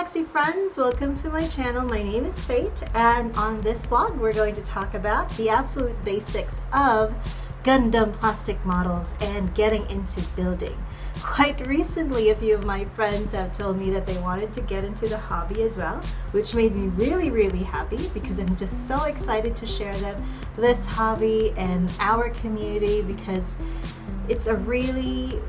Galaxy friends, welcome to my channel. My name is Fate, and on this vlog we're going to talk about the absolute basics of Gundam plastic models and getting into building. Quite recently, a few of my friends have told me that they wanted to get into the hobby as well, which made me really happy because I'm just so excited to share them this hobby and our community, because it's a really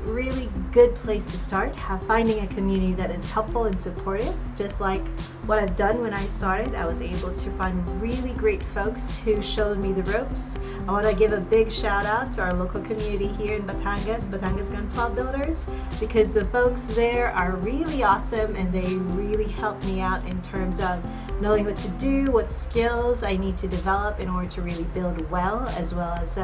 good place to start, finding a community that is helpful and supportive. Just like what I've done when I started, I was able to find really great folks who showed me the ropes. I want to give a big shout out to our local community here in Batangas Gunpla Builders, because the folks there are really awesome and they really helped me out in terms of knowing what to do, what skills I need to develop in order to really build well, as well as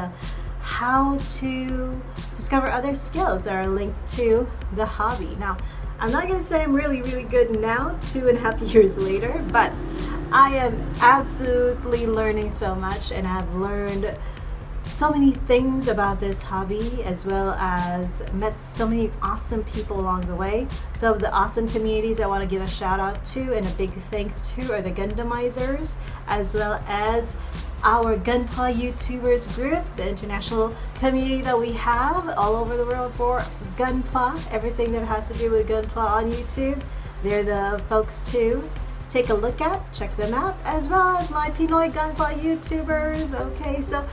how to discover other skills that are linked to the hobby. Now, I'm not going to say I'm really good now, 2.5 years later, but I am absolutely learning so much, and I've learned so many things about this hobby, as well as met so many awesome people along the way. Some of the awesome communities I want to give a shout out to and a big thanks to are the Gundamizers, as well as our Gunpla Youtubers group, the international community that we have all over the world for Gunpla, everything that has to do with Gunpla on YouTube. They're the folks to take a look at, check them out, as well as my Pinoy Gunpla Youtubers. Okay, so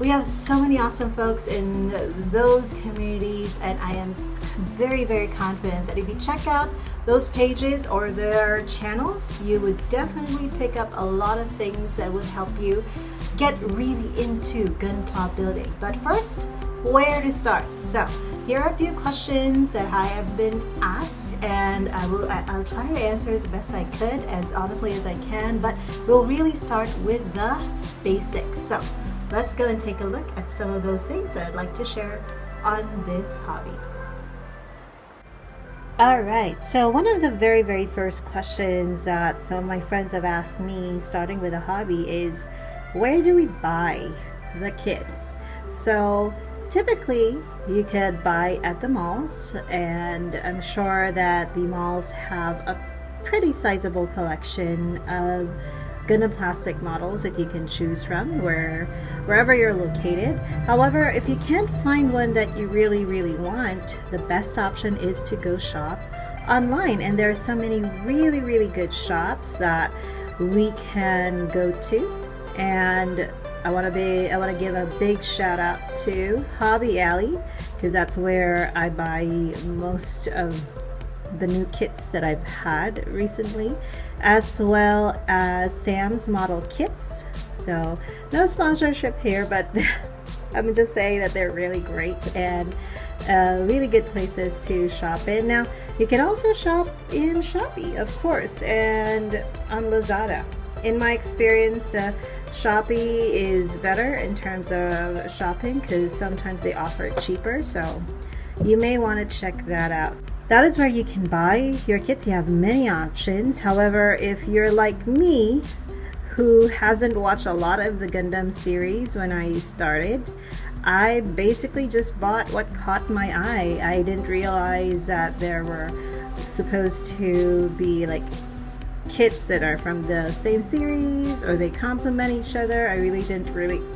we have so many awesome folks in those communities, and I am very confident that if you check out those pages or their channels, you would definitely pick up a lot of things that would help you get really into Gunpla building. But first, where to start? So here are a few questions that I have been asked, and I'll try to answer the best I could, as honestly as I can, but we'll really start with the basics. So let's go and take a look at some of those things that I'd like to share on this hobby. Alright, so one of the very first questions that some of my friends have asked me starting with a hobby is, where do we buy the kits? So typically you could buy at the malls, and I'm sure that the malls have a pretty sizable collection of Gundam plastic models that you can choose from wherever you're located. However, if you can't find one that you really want, the best option is to go shop online, and there are so many really good shops that we can go to. And I want to give a big shout out to Hobby Alley, because that's where I buy most of the new kits that I've had recently, as well as Sam's Model Kits. So no sponsorship here, but I'm just saying that they're really great and really good places to shop in. Now, you can also shop in Shopee, of course, and on Lazada. In my experience, Shopee is better in terms of shopping because sometimes they offer it cheaper, so you may want to check that out. That is where you can buy your kits. You have many options. However, if you're like me, who hasn't watched a lot of the Gundam series when I started, I basically just bought what caught my eye. I didn't realize that there were supposed to be like kits that are from the same series or they complement each other. I really didn't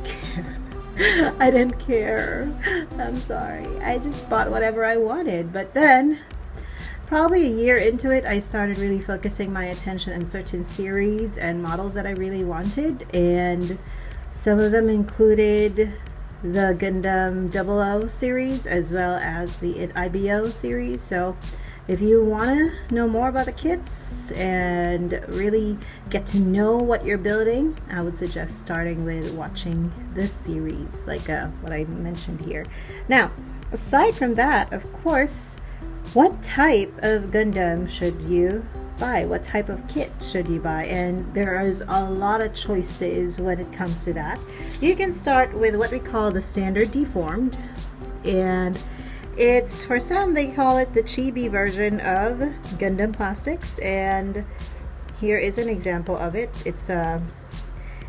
care. I didn't care. I'm sorry. I just bought whatever I wanted. But then, probably a year into it, I started really focusing my attention on certain series and models that I really wanted, and some of them included the Gundam 00 series as well as the IBO series. So if you want to know more about the kits and really get to know what you're building, I would suggest starting with watching this series, like what I mentioned here. Now, aside from that, of course, what type of Gundam should you buy? What type of kit should you buy? And there is a lot of choices when it comes to that. You can start with what we call the standard deformed, and it's, for some, they call it the chibi version of Gundam plastics, and here is an example of it. It's an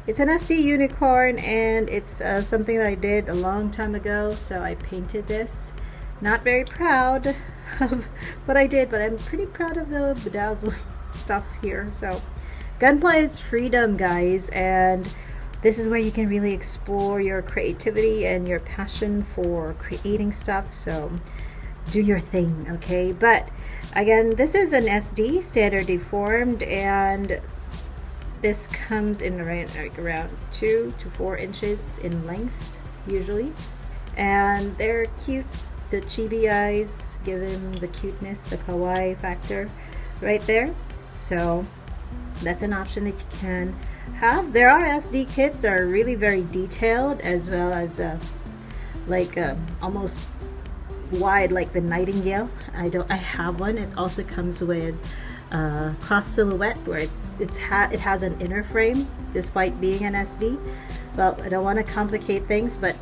SD unicorn, and it's something that I did a long time ago, so I painted this. Not very proud of what I did, but I'm pretty proud of the bedazzlement stuff here. So Gunpla is freedom, guys, and this is where you can really explore your creativity and your passion for creating stuff. So do your thing, okay? But again, this is an SD, standard deformed, and this comes in around 2 to 4 inches in length usually, and they're cute. The chibi eyes give them the cuteness, the kawaii factor right there. So that's an option that you can have. There are SD kits that are really very detailed, as well as almost wide, like the Nightingale. I have one. It also comes with cross silhouette where it has an inner frame despite being an SD. Well, I don't want to complicate things, but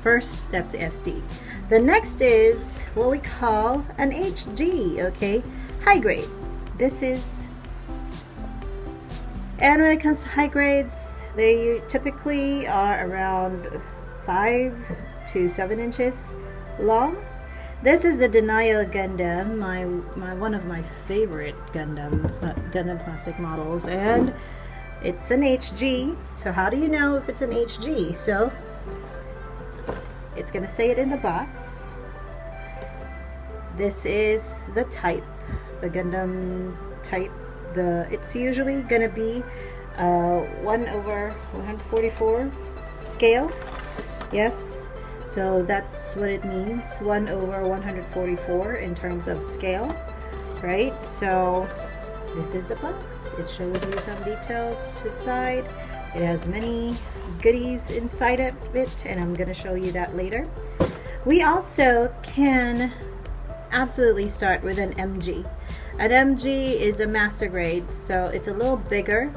first, that's SD. The next is what we call an HG, okay? High grade. This is, and when it comes to high grades, they typically are around 5 to 7 inches long. This is the Denial Gundam, one of my favorite Gundam plastic models, and it's an HG. So how do you know if it's an HG? So it's gonna say it in the box. This is the type, the Gundam type. It's usually gonna be 1/144 scale. Yes, so that's what it means, 1/144 in terms of scale, right? So this is a box. It shows you some details to the side. It has many goodies inside of it, and I'm going to show you that later. We also can absolutely start with an MG. An MG is a master grade, so it's a little bigger.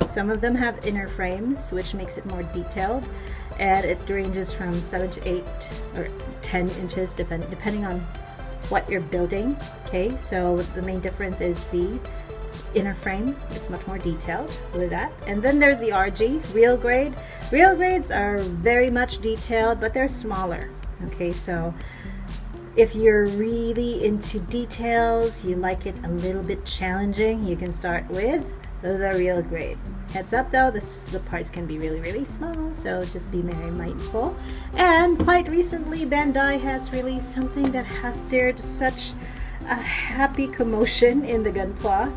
Some of them have inner frames, which makes it more detailed, and it ranges from 7 to 8 or 10 inches depending on what you're building. Okay, so the main difference is the inner frame. It's much more detailed with that. And then there's the RG, real grade. Real grades are very much detailed, but they're smaller. Okay, so if you're really into details, you like it a little bit challenging, you can start with the real grade. Heads up though, the parts can be really small, so just be very mindful. And quite recently, Bandai has released something that has stirred such a happy commotion in the Gunpla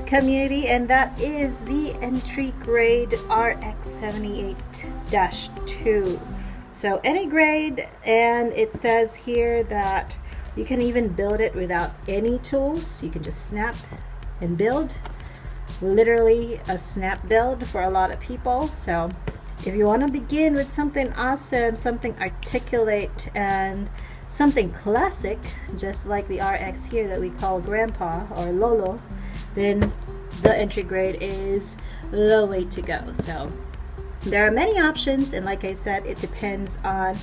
community, and that is the entry grade RX78-2. So any grade, and it says here that you can even build it without any tools. You can just snap and build. Literally a snap build for a lot of people. So if you want to begin with something awesome, something articulate, and something classic, just like the RX here that we call Grandpa or Lolo, then the entry grade is the way to go. So there are many options, and like I said, it depends on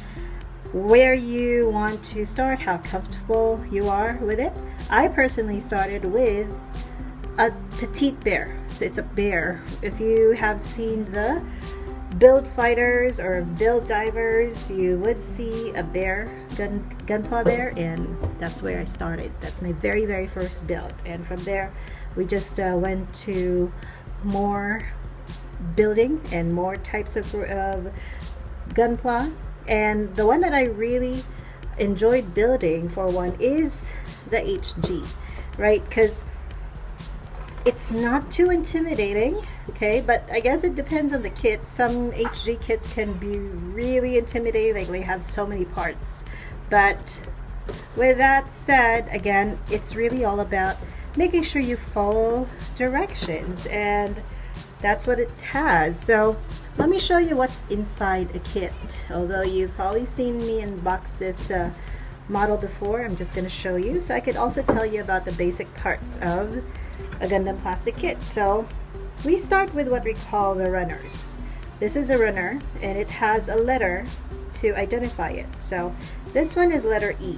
where you want to start, how comfortable you are with it. I personally started with a petite bear, so it's a bear. If you have seen the build fighters or build divers, you would see a bear gunpla there, and that's where I started. That's my very first build, and from there we just went to more building and more types of gunpla. And the one that I really enjoyed building, for one, is the HG, right? Because it's not too intimidating, okay? But I guess it depends on the kits. Some HG kits can be really intimidating, like they have so many parts. But with that said, again, it's really all about making sure you follow directions, and that's what it has. So let me show you what's inside a kit. Although you've probably seen me unbox this model before, I'm just going to show you, so I could also tell you about the basic parts of a Gundam plastic kit. So we start with what we call the runners. This is a runner, and it has a letter to identify it. So this one is letter E.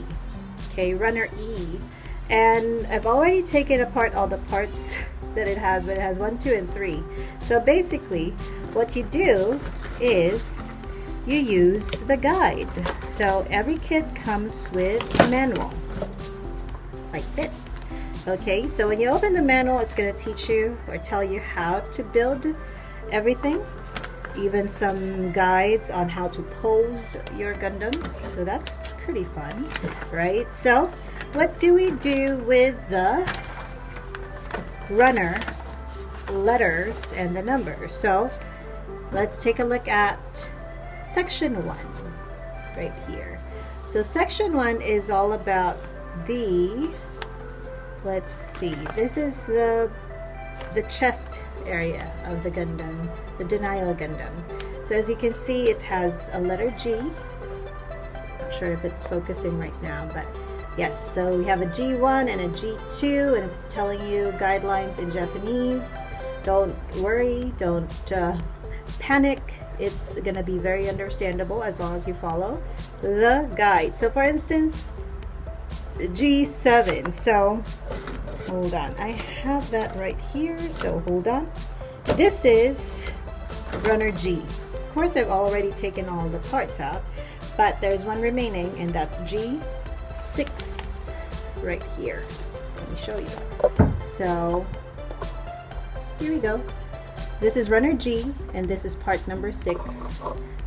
Okay, runner E. And I've already taken apart all the parts that it has, but it has 1, 2, and 3. So basically what you do is you use the guide. So every kit comes with a manual like this, Okay, so when you open the manual, it's going to teach you or tell you how to build everything, even some guides on how to pose your Gundams. So that's pretty fun, right? So what do we do with the runner letters and the numbers? So let's take a look at section 1 right here. So section 1 is all about the, let's see, this is the chest area of the Gundam, the Denial Gundam. So as you can see, it has a letter G. Not sure if it's focusing right now, but yes, so we have a G1 and a G2, and it's telling you guidelines in Japanese. Don't worry, don't panic. It's gonna be very understandable as long as you follow the guide. So for instance, G7, so hold on, I have that right here, so hold on. This is runner G. Of course, I've already taken all the parts out, but there's one remaining, and that's G6 right here. Let me show you. So here we go. This is runner G, and this is part number 6.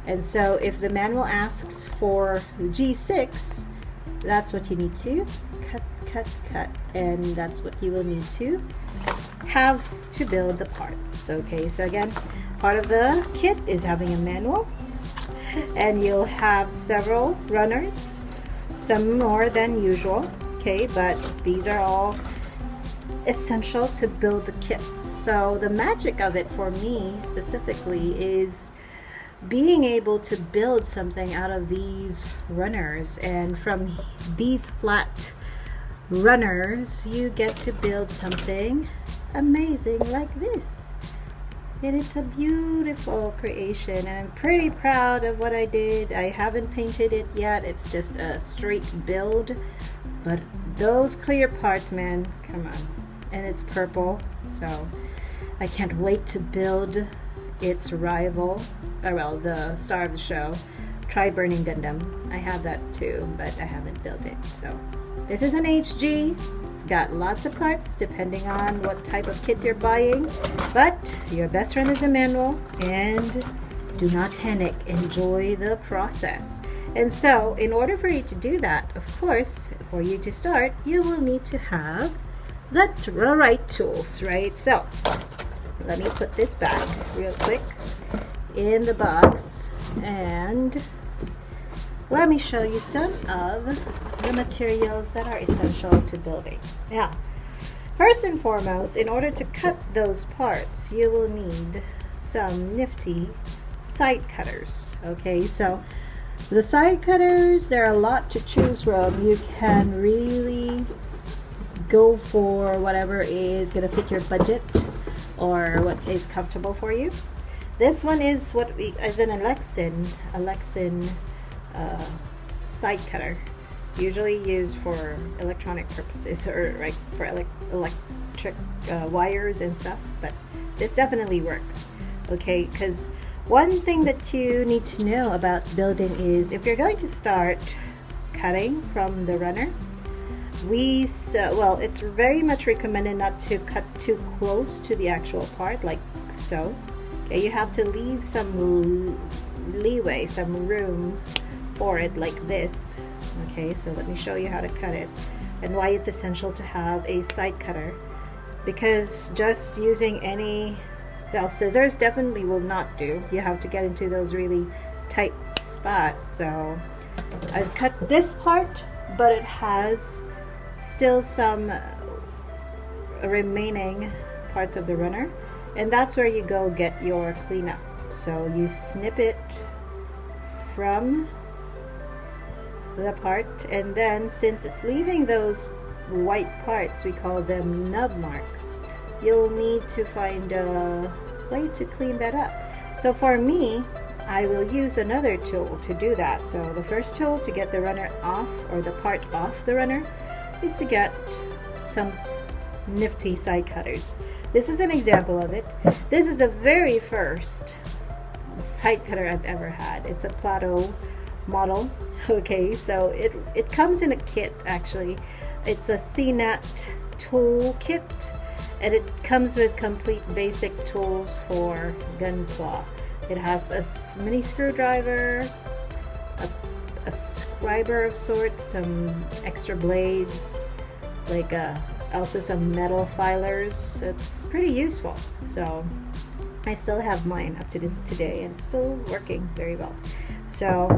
And so if the manual asks for G6, that's what you need to cut, and that's what you will need to have to build the parts. Okay, so again, part of the kit is having a manual, and you'll have several runners, some more than usual, okay, but these are all essential to build the kits. So the magic of it for me specifically is being able to build something out of these runners, and from these flat runners you get to build something amazing like this. And it's a beautiful creation, and I'm pretty proud of what I did. I haven't painted it yet, it's just a straight build, but those clear parts, man, come on. And it's purple, so I can't wait to build its rival, or well, the star of the show, Tri-Burning Gundam. I have that too, but I haven't built it. So this is an HG. It's got lots of parts depending on what type of kit you're buying, but your best friend is a manual, and do not panic, enjoy the process. And so in order for you to do that, of course, for you to start, you will need to have the right tools, right? So let me put this back real quick in the box, and let me show you some of the materials that are essential to building. Now, first and foremost, in order to cut those parts, you will need some nifty side cutters. Okay, so the side cutters, there are a lot to choose from. You can really go for whatever is going to fit your budget or what is comfortable for you. This one is what we, as an Alexin side cutter, usually used for electronic purposes, or like for electric wires and stuff, but this definitely works. Okay, because one thing that you need to know about building is if you're going to start cutting from the runner, well, it's very much recommended not to cut too close to the actual part, like so. Okay, you have to leave some leeway, some room for it, like this. Okay, so let me show you how to cut it and why it's essential to have a side cutter, because just using any, well, scissors definitely will not do. You have to get into those really tight spots. So I've cut this part, but it has still some remaining parts of the runner, and that's where you go get your cleanup. So you snip it from the part, and then since it's leaving those white parts, we call them nub marks, you'll need to find a way to clean that up. So for me, I will use another tool to do that. So the first tool to get the runner off, or the part off the runner, is to get some nifty side cutters. This is an example of it. This is the very first side cutter I've ever had. It's a Plato model. Okay, so it comes in a kit actually. It's a CNET tool kit, and it comes with complete basic tools for gunpla. It has a mini screwdriver, a scriber of sorts, some extra blades, like also some metal filers. It's pretty useful. So I still have mine up to today, and it's still working very well. So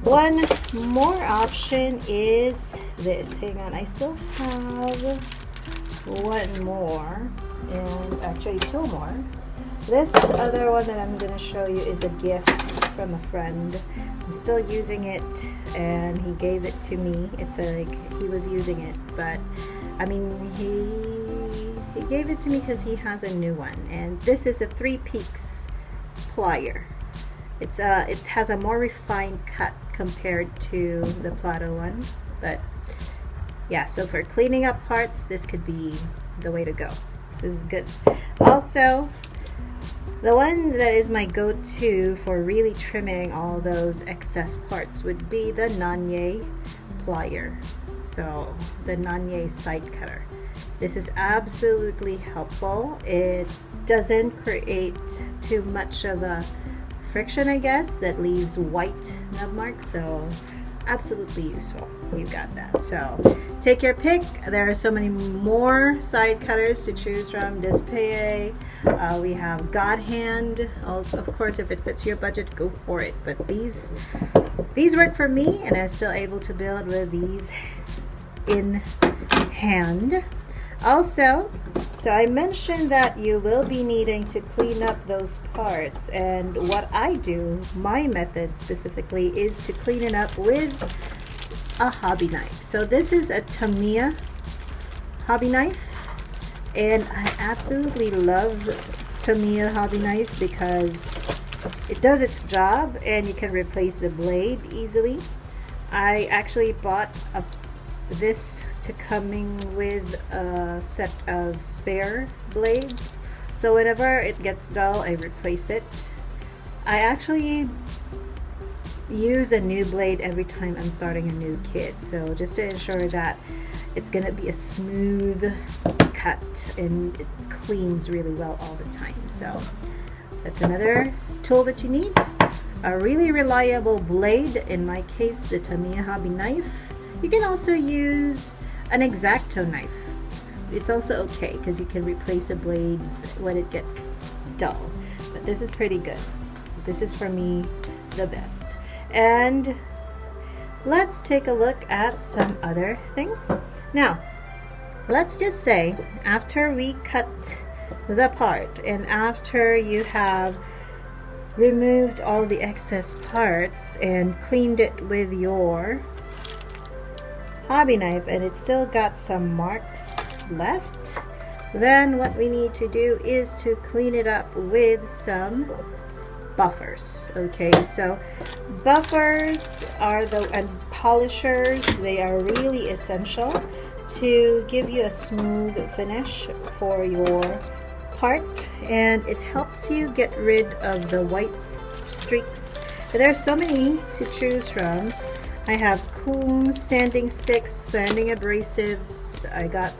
one more option is this. Hang on, I still have one more, and actually two more. This other one that I'm going to show you is a gift from a friend. I'm still using it, and he gave it to me. It's like he was using it, but I mean he gave it to me because he has a new one, and this is a 3 Peaks plier. It has a more refined cut compared to the Plato one, but yeah, so for cleaning up parts, this could be the way to go. This is good. Also, the one that is my go-to for really trimming all those excess parts would be the Nanye plier. So the Nanye side cutter. This is absolutely helpful. It doesn't create too much of a friction, I guess, that leaves white nub marks. So absolutely useful. You got that. So take your pick. There are so many more side cutters to choose from. Dispaye, we have God Hand. Of course, if it fits your budget, go for it. But these work for me, and I'm still able to build with these in hand. Also, so I mentioned that you will be needing to clean up those parts, and what I do, my method specifically, is to clean it up with a hobby knife. So this is a Tamiya hobby knife, and I absolutely love Tamiya hobby knife because it does its job and you can replace the blade easily. I actually bought this to coming with a set of spare blades, so whenever it gets dull, I replace it. I actually use a new blade every time I'm starting a new kit, so just to ensure that it's gonna be a smooth cut and it cleans really well all the time. So that's another tool that you need. A really reliable blade, in my case the Tamiya hobby knife. You can also use an X-Acto knife. It's also okay because you can replace the blades when it gets dull, but this is pretty good. This is for me the best. And let's take a look at some other things. Now, let's just say after we cut the part and after you have removed all the excess parts and cleaned it with your hobby knife and it's still got some marks left, then what we need to do is to clean it up with some buffers. Okay, so buffers are and polishers, they are really essential to give you a smooth finish for your part, and it helps you get rid of the white streaks. There's so many to choose from. I have cool sanding sticks, sanding abrasives. I got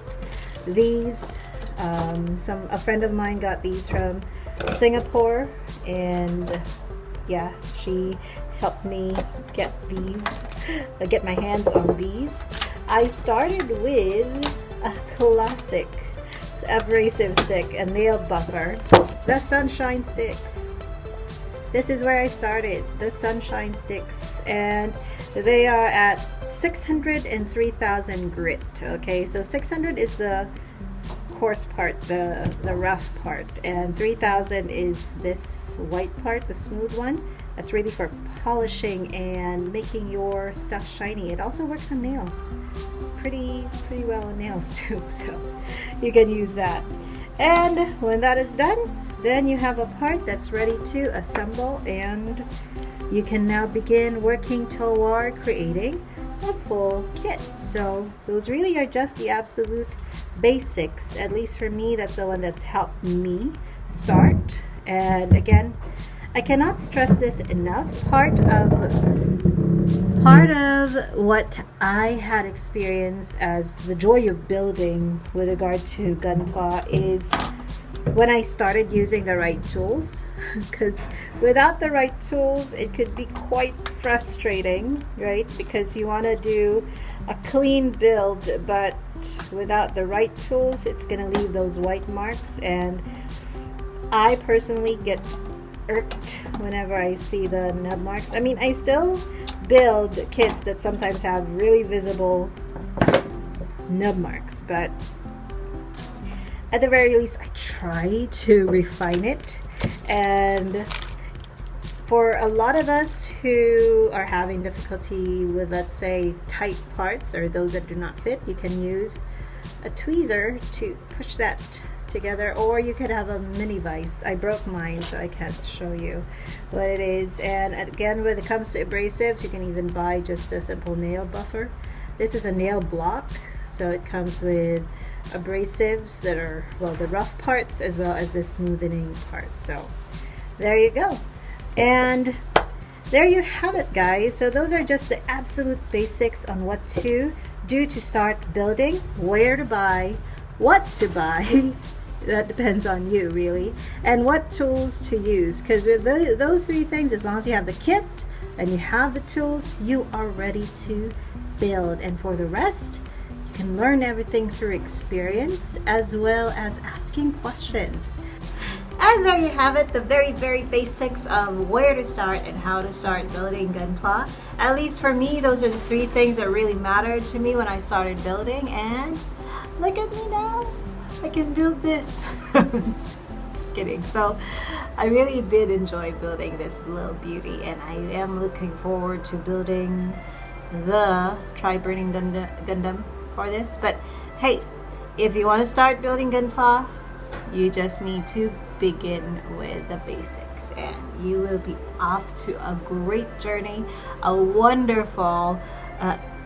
these. A friend of mine got these from Singapore, and yeah, she helped me get my hands on these. I started with a classic abrasive stick, a nail buffer, the Sunshine Sticks. This is where I started, the Sunshine Sticks, and they are at 600 and 3000 grit. Okay, so 600 is the coarse part, the rough part, and 3000 is this white part, the smooth one. That's really for polishing and making your stuff shiny. It also works on nails pretty well on nails too, so you can use that. And when that is done, then you have a part that's ready to assemble, and you can now begin working toward creating a full kit. So those really are just the absolute basics. At least for me, that's the one that's helped me start. And again, I cannot stress this enough. Part of Part of what I had experienced as the joy of building with regard to Gunpla is when I started using the right tools. Because without the right tools, it could be quite frustrating, right? Because you want to do a clean build, but without the right tools, it's going to leave those white marks. And I personally get irked whenever I see the nub marks. I mean, I still build kits that sometimes have really visible nub marks, but at the very least I try to refine it. And for a lot of us who are having difficulty with, let's say, tight parts or those that do not fit, you can use a tweezer to push that together, or you could have a mini vise. I broke mine, so I can't show you what it is. And again, when it comes to abrasives, you can even buy just a simple nail buffer. This is a nail block, so it comes with abrasives that are, well, the rough parts as well as the smoothing part. So there you go. And there you have it, guys. So those are just the absolute basics on what to do to start building, where to buy, what to buy. That depends on you, really, and what tools to use. Because with those three things, as long as you have the kit and you have the tools, you are ready to build. And for the rest, you can learn everything through experience as well as asking questions. And there you have it, the very, very basics of where to start and how to start building Gunpla. At least for me, those are the three things that really mattered to me when I started building. And look at me now, I can build this. Just kidding. So I really did enjoy building this little beauty, and I am looking forward to building the Tri-Burning Gundam for this. But hey, if you want to start building Gunpla, you just need to begin with the basics, and you will be off to a great journey, a wonderful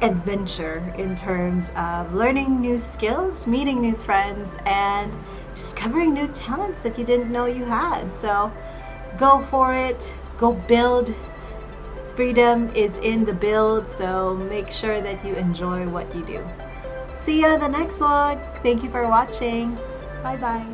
adventure in terms of learning new skills, meeting new friends, and discovering new talents that you didn't know you had. So go for it, go build. Freedom is in the build, so make sure that you enjoy what you do. See ya in the next vlog. Thank you for watching. Bye bye.